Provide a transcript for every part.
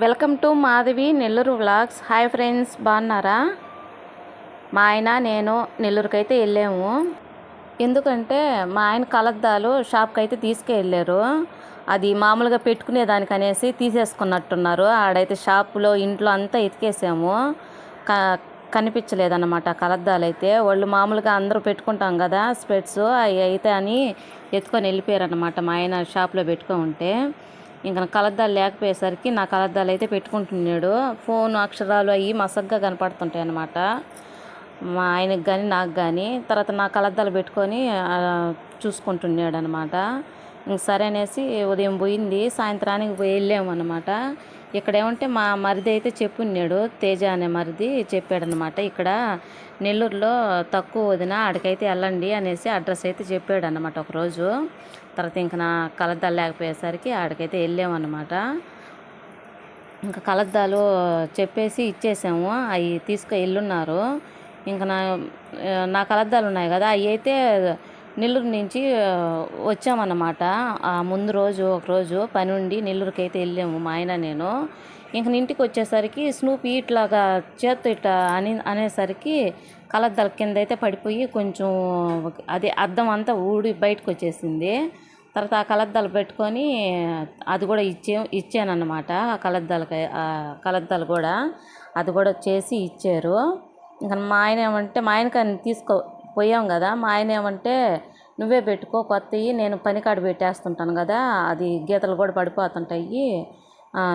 Welcome to Madhavi Nellore vlogs. Hi friends, బాగున్నారా? మా ఆయన నేను నెల్లూరుకి అయితే వెళ్ళాము. ఎందుకంటే మా ఆయన కలద్దాలు షాప్కి అయితే తీసుకెళ్ళారు. అది మామూలుగా పెట్టుకునే దానికనేసి తీసేసుకున్నట్టున్నారు. ఆడైతే షాపులో ఇంట్లో అంతా ఎతికేసాము, కనిపించలేదన్నమాట కలద్దాలు అయితే. వాళ్ళు మామూలుగా అందరూ పెట్టుకుంటాం కదా స్పెట్స్, అవి అయితే అని ఎత్తుకొని వెళ్ళిపోయారన్నమాట. మా ఆయన షాప్లో పెట్టుకొని ఉంటే ఇంకా కలద్దాలు లేకపోయేసరికి నా కలద్దాలు అయితే పెట్టుకుంటున్నాడు. ఫోన్ అక్షరాలు అవి మసగ్గా కనపడుతుంటాయి అన్నమాట మా ఆయనకు కానీ నాకు కానీ. తర్వాత నా కలద్దాలు పెట్టుకొని చూసుకుంటున్నాడు అనమాట. ఇంక సరే అనేసి ఉదయం పోయింది, సాయంత్రానికి వెళ్ళాము అనమాట. ఇక్కడ ఏమంటే మా మరిది అయితే చెప్పున్నాడు, తేజ అనే మరిది చెప్పాడనమాట. ఇక్కడ నెల్లూరులో తక్కువ వదిన, ఆడికైతే వెళ్ళండి అనేసి అడ్రస్ అయితే చెప్పాడు అనమాట ఒకరోజు. తర్వాత ఇంకా నా కలద్దాలు లేకపోయేసరికి ఆడికైతే వెళ్ళామన్నమాట. ఇంకా కలద్దాలు చెప్పేసి ఇచ్చేసాము, అవి తీసుకు వెళ్ళున్నారు. ఇంకా నా కలద్దాలు ఉన్నాయి కదా, అవి అయితే నెల్లూరు నుంచి వచ్చామన్నమాట. ఆ ముందు రోజు ఒకరోజు పని ఉండి నెల్లూరుకి అయితే వెళ్ళాము మా ఆయన నేను. ఇంక ఇంటికి వచ్చేసరికి స్నూపీ ఇట్లాగా చేత్తో ఇట్లా అనేసరికి కలద్దాల కింద అయితే పడిపోయి కొంచెం అదే అద్దం అంతా ఊడి బయటకు వచ్చేసింది. తర్వాత ఆ కలద్దాలు పెట్టుకొని అది కూడా ఇచ్చానన్నమాట. ఆ కలద్దాలు కూడా అది కూడా చేసి ఇచ్చారు. ఇంకా మా ఆయన ఏమంటే, మా ఆయనకి పోయాం కదా, మా ఆయన ఏమంటే నువ్వే పెట్టుకో కొత్తవి, నేను పనికాడ పెట్టేస్తుంటాను కదా, అది గీతలు కూడా పడిపోతుంటాయి,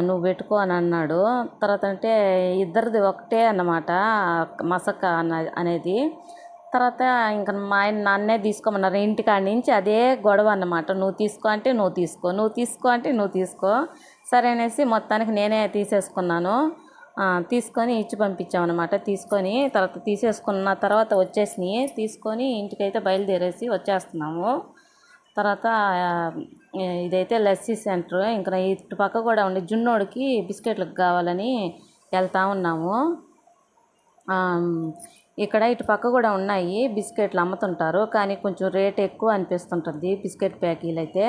నువ్వు పెట్టుకో అని అన్నాడు. తర్వాత అంటే ఇద్దరిది ఒకటే అన్నమాట మసక అనేది. తర్వాత ఇంకా మా ఆయన నన్నే తీసుకోమన్నారు ఇంటికాడి నుంచి. అదే గొడవ అన్నమాట, నువ్వు తీసుకో అంటే నువ్వు తీసుకో, నువ్వు తీసుకో అంటే నువ్వు తీసుకో. సరే అనేసి మొత్తానికి నేనే తీసేసుకున్నాను. తీసుకొని ఇచ్చి పంపించామన్నమాట. తీసుకొని తర్వాత తీసేసుకున్న తర్వాత వచ్చేసినాయి. తీసుకొని ఇంటికైతే బయలుదేరేసి వచ్చేస్తున్నాము. తర్వాత ఇదైతే లస్సీ సెంటర్. ఇంకా ఇటు పక్క కూడా ఉండి జున్నోడికి బిస్కెట్లకు కావాలని వెళ్తూ ఉన్నాము. ఇక్కడ ఇటు పక్క కూడా ఉన్నాయి బిస్కెట్లు అమ్ముతుంటారు, కానీ కొంచెం రేట్ ఎక్కువ అనిపిస్తుంటుంది బిస్కెట్ ప్యాకీలు అయితే.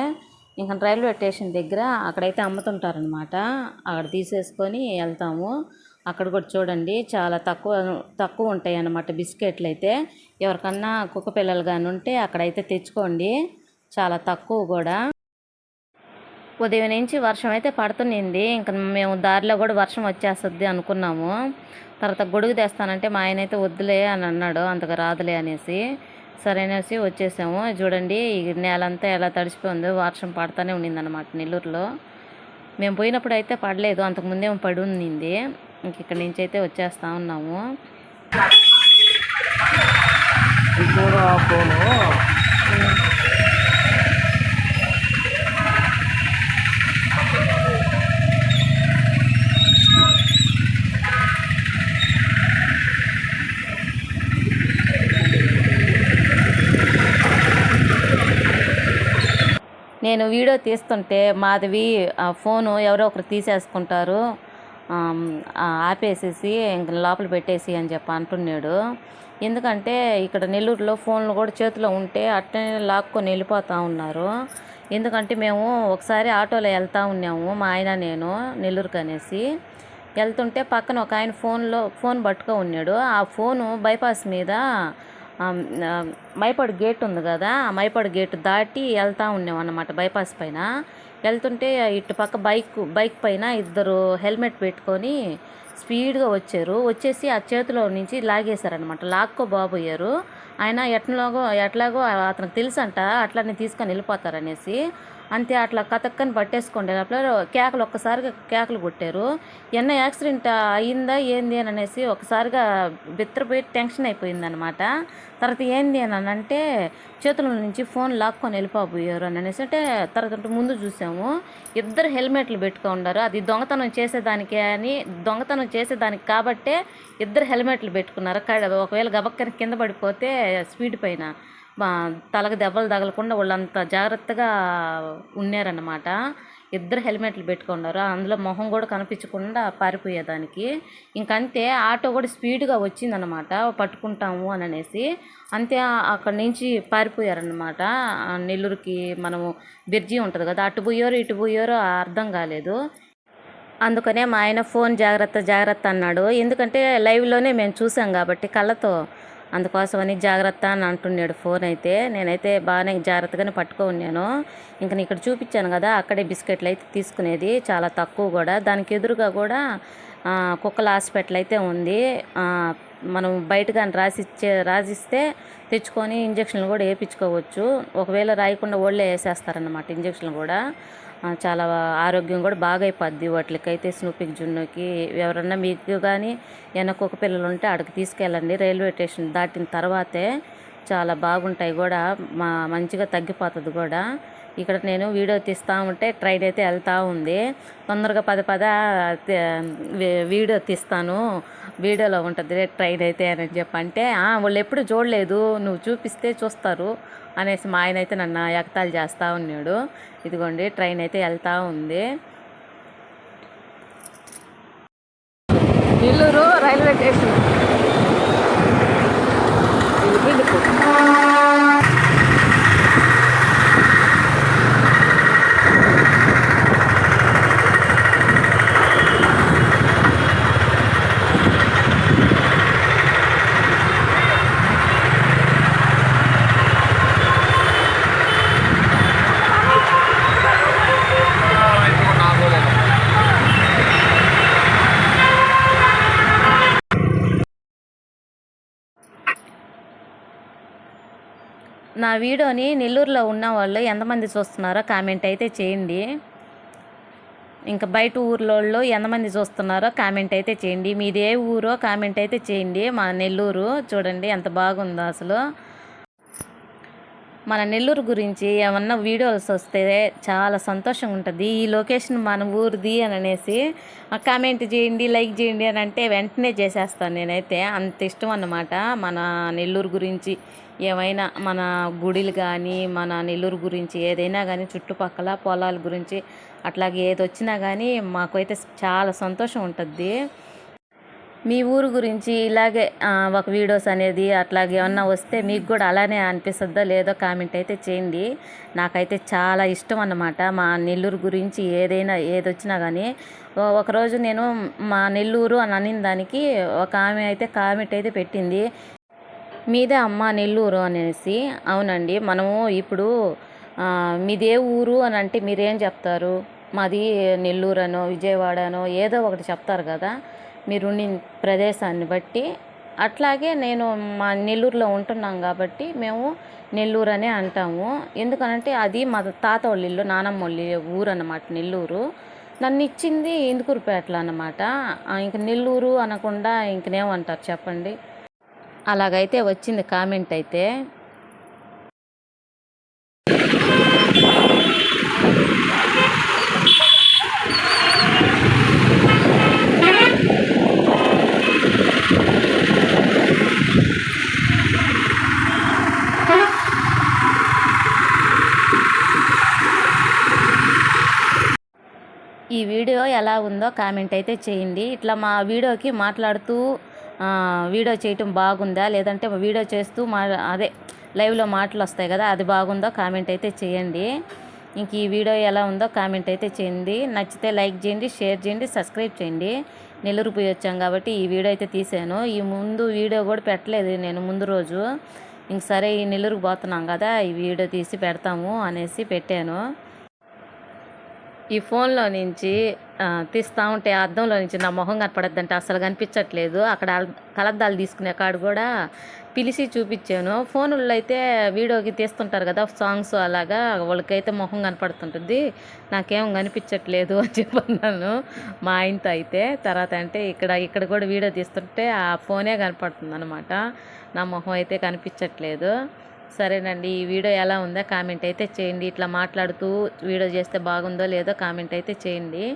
ఇంకా రైల్వే స్టేషన్ దగ్గర అక్కడైతే అమ్ముతుంటారనమాట, అక్కడ తీసేసుకొని వెళ్తాము. అక్కడ కూడా చూడండి చాలా తక్కువ ఉంటాయి అన్నమాట బిస్కెట్లు అయితే. ఎవరికన్నా కుక్క పిల్లలు కానీ ఉంటే అక్కడైతే తెచ్చుకోండి, చాలా తక్కువ కూడా. ఉదయం నుంచి వర్షం అయితే పడుతుంది. ఇంకా మేము దారిలో కూడా వర్షం వచ్చేస్తుంది అనుకున్నాము. తర్వాత గొడుగు తెస్తానంటే మా ఆయన అయితే వద్దులే అని అన్నాడు, అంతగా రాదులే అనేసి. సరే అనేసి వచ్చేసాము. చూడండి ఈ నేలంతా ఎలా తడిసిపోయిందో, వర్షం పడుతూనే ఉండింది అనమాట నెల్లూరులో. మేము పోయినప్పుడు అయితే పడలేదు, అంతకుముందేమో పడి ఉండింది. ఇంక ఇక్కడి నుంచి అయితే వచ్చేస్తూ ఉన్నాము. నేను వీడియో తీస్తుంటే మాధవి ఫోను ఎవరో ఒకరు తీసేసుకుంటారు, ఆపేసేసి ఇంక లోపల పెట్టేసి అని చెప్పి అంటున్నాడు. ఎందుకంటే ఇక్కడ నెల్లూరులో ఫోన్లు కూడా చేతిలో ఉంటే అట్టనే లాక్కొని వెళ్ళిపోతూ ఉన్నారు. ఎందుకంటే మేము ఒకసారి ఆటోలో వెళ్తూ ఉన్నాము మా ఆయన నేను నెల్లూరుకి అనేసి. వెళ్తుంటే పక్కన ఒక ఆయన ఫోన్ పట్టుకో ఉన్నాడు. ఆ ఫోను బైపాస్ మీద మైపాడు గేట్ ఉంది కదా, ఆ మైపాడు గేట్ దాటి వెళ్తూ ఉన్నాం అన్నమాట. బైపాస్ పైన వెళ్తుంటే ఇటు పక్క బైక్ పైన ఇద్దరు హెల్మెట్ పెట్టుకొని స్పీడ్గా వచ్చేసి ఆ చేతిలో నుంచి లాగేశారనమాట. లాక్కోబోయారు. ఆయన ఎట్లాగో అతనికి తెలుసంట అట్లనే తీసుకొని వెళ్ళిపోతారనేసి. అంతే అట్లా కతక్కని పట్టేసుకోండి లోపల కేకలు, ఒక్కసారిగా కేకలు కొట్టారు. ఎన్న యాక్సిడెంట్ అయ్యిందా ఏంది అని అనేసి ఒకసారిగా బిత్తరపోయి టెన్షన్ అయిపోయిందనమాట. తర్వాత ఏంది అని అంటే చేతుల నుంచి ఫోన్ లాక్కొని వెళ్ళిపోయారు అని అనేసి. అంటే తర్వాత ముందు చూసాము ఇద్దరు హెల్మెట్లు పెట్టుకో ఉన్నారు. అది దొంగతనం చేసేదానికి కాబట్టే ఇద్దరు హెల్మెట్లు పెట్టుకున్నారు. ఒకవేళ గబక్కని కింద పడిపోతే స్పీడ్ పైన తలకు దెబ్బలు తగలకుండా వాళ్ళంతా జాగ్రత్తగా ఉన్నారన్నమాట. ఇద్దరు హెల్మెట్లు పెట్టుకున్నారు, అందులో మొహం కూడా కనిపించకుండా పారిపోయేదానికి. ఇంకంతే ఆటో కూడా స్పీడ్గా వచ్చిందనమాట పట్టుకుంటాము అని అనేసి. అంతే అక్కడి నుంచి పారిపోయారనమాట. నెల్లూరుకి మనము బ్రిడ్జి ఉంటుంది కదా, అటు పోయారో ఇటు పోయారో అర్థం కాలేదు. అందుకనే మా ఆయన ఫోన్ జాగ్రత్త జాగ్రత్త అన్నాడు. ఎందుకంటే లైవ్లోనే మేము చూసాం కాబట్టి కళ్ళతో, అందుకోసమని జాగ్రత్త అని అంటున్నాడు ఫోన్ అయితే. నేనైతే బాగానే జాగ్రత్తగానే పట్టుకున్నాను. ఇంక నేను ఇక్కడ చూపించాను కదా, అక్కడే బిస్కెట్లు అయితే తీసుకునేది, చాలా తక్కువ కూడా. దానికి ఎదురుగా కూడా కుక్కల హాస్పిటల్ అయితే ఉంది. మనం బయట కానీ రాసిస్తే తెచ్చుకొని ఇంజక్షన్లు కూడా వేయించుకోవచ్చు. ఒకవేళ రాయకుండా వాళ్ళే వేసేస్తారన్నమాట ఇంజక్షన్లు కూడా. చాలా ఆరోగ్యం కూడా బాగా అయిపోద్ది వాటికైతే. స్నూపికి జున్నుకి ఎవరన్నా మీకు కానీ ఏమైనా కుక్క పిల్లలు ఉంటే అక్కడికి తీసుకెళ్ళండి. రైల్వే స్టేషన్ దాటిన తర్వాతే చాలా బాగుంటాయి కూడా, మంచిగా తగ్గిపోతుంది కూడా. ఇక్కడ నేను వీడియో తీస్తూ ఉంటే ట్రైన్ అయితే వెళ్తూ ఉంది. తొందరగా పద వీడియో తీస్తాను, వీడియోలో ఉంటుంది ట్రైన్ అయితే అని చెప్పంటే, వాళ్ళు ఎప్పుడు చూడలేదు, నువ్వు చూపిస్తే చూస్తారు అనేసి మా ఆయన అయితే నన్ను ఎగతాళి చేస్తూ ఉన్నాడు. ఇదిగోండి ట్రైన్ అయితే వెళ్తూ ఉంది. Nellore railway station. నా వీడియోని నెల్లూరులో ఉన్న వాళ్ళు ఎంతమంది చూస్తున్నారో కామెంట్ అయితే చేయండి. ఇంకా బయట ఊర్లో ఎంతమంది చూస్తున్నారో కామెంట్ అయితే చేయండి. మీది ఏ ఊరో కామెంట్ అయితే చేయండి. మా నెల్లూరు చూడండి ఎంత బాగుందో అసలు. మన నెల్లూరు గురించి ఏమన్నా వీడియోస్ వస్తే చాలా సంతోషంగా ఉంటుంది. ఈ లొకేషన్ మన ఊరిది అని అనేసి కామెంట్ చేయండి, లైక్ చేయండి అని అంటే వెంటనే చేసేస్తాను నేనైతే. అంత ఇష్టం అన్నమాట మన నెల్లూరు గురించి. ఏమైనా మన గుడిలు కానీ, మన నెల్లూరు గురించి ఏదైనా కానీ, చుట్టుపక్కల పొలాల గురించి అట్లాగే ఏది వచ్చినా కానీ మాకైతే చాలా సంతోషం ఉంటుంది. మీ ఊరు గురించి ఇలాగే ఒక వీడియోస్ అనేది అట్లాగే ఏమన్నా వస్తే మీకు కూడా అలానే అనిపిస్తుందో లేదో కామెంట్ అయితే చేయండి. నాకైతే చాలా ఇష్టం అన్నమాట మా నెల్లూరు గురించి. ఏది వచ్చినా కానీ ఒకరోజు నేను మా నెల్లూరు అని అనిన దానికి ఒక ఆమె అయితే కామెంట్ అయితే పెట్టింది, మీదే అమ్మ నెల్లూరు అనేసి. అవునండి, మనము ఇప్పుడు మీదే ఊరు అని అంటే మీరేం చెప్తారు? మాది నెల్లూరు అనో విజయవాడనో ఏదో ఒకటి చెప్తారు కదా మీరుండి ప్రదేశాన్ని బట్టి. అట్లాగే నేను మా నెల్లూరులో ఉంటున్నాం కాబట్టి మేము నెల్లూరు అనే అంటాము. ఎందుకనంటే అది మా తాత వాళ్ళ ఇల్లు, నానమ్మ వాళ్ళ ఊరు అన్నమాట నెల్లూరు. నన్ను ఇచ్చింది ఇందుకూరుపేటలో అన్నమాట. ఇంక నెల్లూరు అనకుండా ఇంకనేమంటారు చెప్పండి. అలాగైతే వచ్చింది కామెంట్ అయితే. ఈ వీడియో ఎలా ఉందో కామెంట్ అయితే చేయండి. ఇట్లా మా వీడియోకి మాట్లాడుతూ వీడియో చేయటం బాగుందా, లేదంటే వీడియో చేస్తూ అదే లైవ్లో మాటలు వస్తాయి కదా, అది బాగుందో కామెంట్ అయితే చేయండి. ఇంక ఈ వీడియో ఎలా ఉందో కామెంట్ అయితే చేయండి. నచ్చితే లైక్ చేయండి, షేర్ చేయండి, సబ్స్క్రైబ్ చేయండి. నెల్లూరు పోయి వచ్చాం కాబట్టి ఈ వీడియో అయితే తీసాను. ఈ ముందు వీడియో కూడా పెట్టలేదు నేను ముందు రోజు. ఇంక సరే ఈ నెల్లూరుకు పోతున్నాం కదా, ఈ వీడియో తీసి పెడతాము అనేసి పెట్టాను. ఈ ఫోన్లో నుంచి తీస్తూ ఉంటే అద్దంలో నుంచి నా మొహం కనపడద్దంటే అసలు కనిపించట్లేదు. అక్కడ కలద్దాలు తీసుకునే కాడు కూడా పిలిచి చూపించాను. ఫోన్లో అయితే వీడియోకి తీస్తుంటారు కదా సాంగ్స్, అలాగా వాళ్ళకైతే మొహం కనపడుతుంటుంది, నాకేం కనిపించట్లేదు అని చెప్పన్నాను మా ఆయనతో అయితే. తర్వాత అంటే ఇక్కడ కూడా వీడియో తీస్తుంటే ఆ ఫోనే కనపడుతుంది అనమాట, నా మొహం అయితే కనిపించట్లేదు. సరేనండి, ఈ వీడియో ఎలా ఉందో కామెంట్ అయితే చేయండి. ఇట్లా మాట్లాడుతూ వీడియో చేస్తే బాగుందో లేదో కామెంట్ అయితే చేయండి.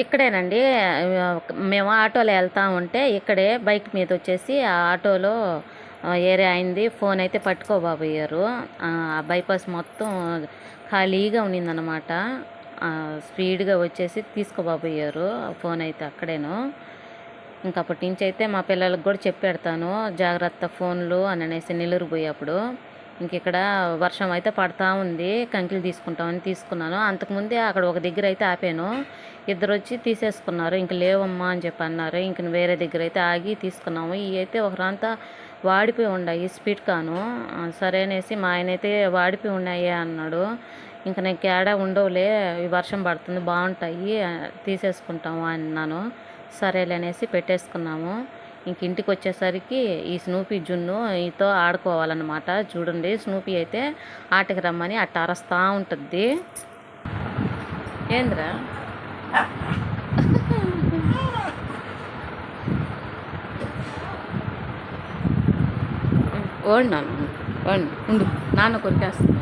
ఇక్కడేనండి. మేము ఆటోలో వెళ్తా ఉంటే ఇక్కడే బైక్ మీద వచ్చేసి ఆ ఆటోలో ఏరే అయింది ఫోన్ అయితే పట్టుకోబోయారు. ఆ బైపాస్ మొత్తం ఖాళీగా ఉన్నిందనమాట. స్పీడ్గా వచ్చేసి తీసుకోబోయారు ఫోన్ అయితే అక్కడేను. ఇంక అప్పటి నుంచి అయితే మా పిల్లలకు కూడా చెప్పెడతాను, జాగ్రత్త ఫోన్లు అని అనేసి నెల్లూరు పోయేప్పుడు. ఇంక ఇక్కడ వర్షం అయితే పడతా ఉంది, కంకిలు తీసుకుంటామని తీసుకున్నాను. అంతకుముందే అక్కడ ఒక దగ్గర అయితే ఆపాను, ఇద్దరు వచ్చి తీసేసుకున్నారు. ఇంక లేవమ్మా అని చెప్పి అన్నారు. ఇంక వేరే దగ్గర అయితే ఆగి తీసుకున్నాము. ఇవి అయితే ఒకరంతా వాడిపోయి ఉన్నాయి స్పీడ్ కాను. సరే అనేసి మా ఆయన అయితే వాడిపోయి ఉన్నాయి అన్నాడు. ఇంక నేను కేడా ఉండవులే, ఈ వర్షం పడుతుంది బాగుంటాయి తీసేసుకుంటాము అన్నాను. సరేలే అనేసి పెట్టేసుకున్నాము. ఇంక ఇంటికి వచ్చేసరికి ఈ స్నూపీ జున్ను ఈతో ఆడుకోవాలన్నమాట. చూడండి, స్నూపీ అయితే ఆటకి రమ్మని అట్ట అరస్తూ ఉంటుంది. ఏంద్రా ఓడినాను ఉండు, నాన్న కొరికేస్తున్నాను.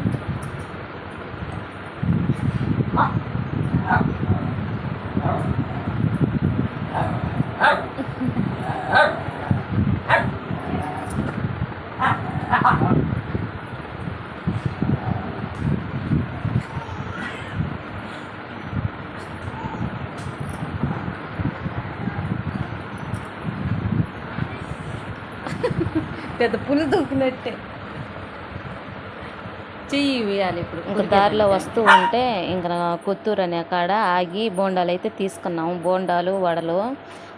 పెద్ద పులి దూకినట్టే చెయ్యి వేయాలి. ఇప్పుడు ఇంకా దారిలో వస్తూ ఉంటే ఇంకా కొత్తూరు అనే కాడ ఆగి బోండాలు అయితే తీసుకున్నాము. బోండాలు వడలు.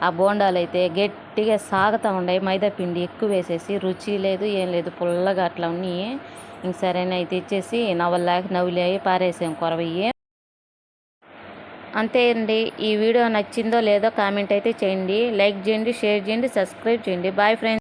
ఆ బోండాలు అయితే గట్టిగా సాగుతూ ఉన్నాయి, మైదా పిండి ఎక్కువ వేసేసి, రుచి లేదు ఏం లేదు, పుల్లగా అట్లా ఉన్నాయి. ఇంక సరైన అయితే ఇచ్చేసి నవ్వులే పారేసాం కొరవయ్యి. అంతే అండి. ఈ వీడియో నచ్చిందో లేదో కామెంట్ అయితే చేయండి, లైక్ చేయండి, షేర్ చేయండి, సబ్స్క్రైబ్ చేయండి. Bye friends.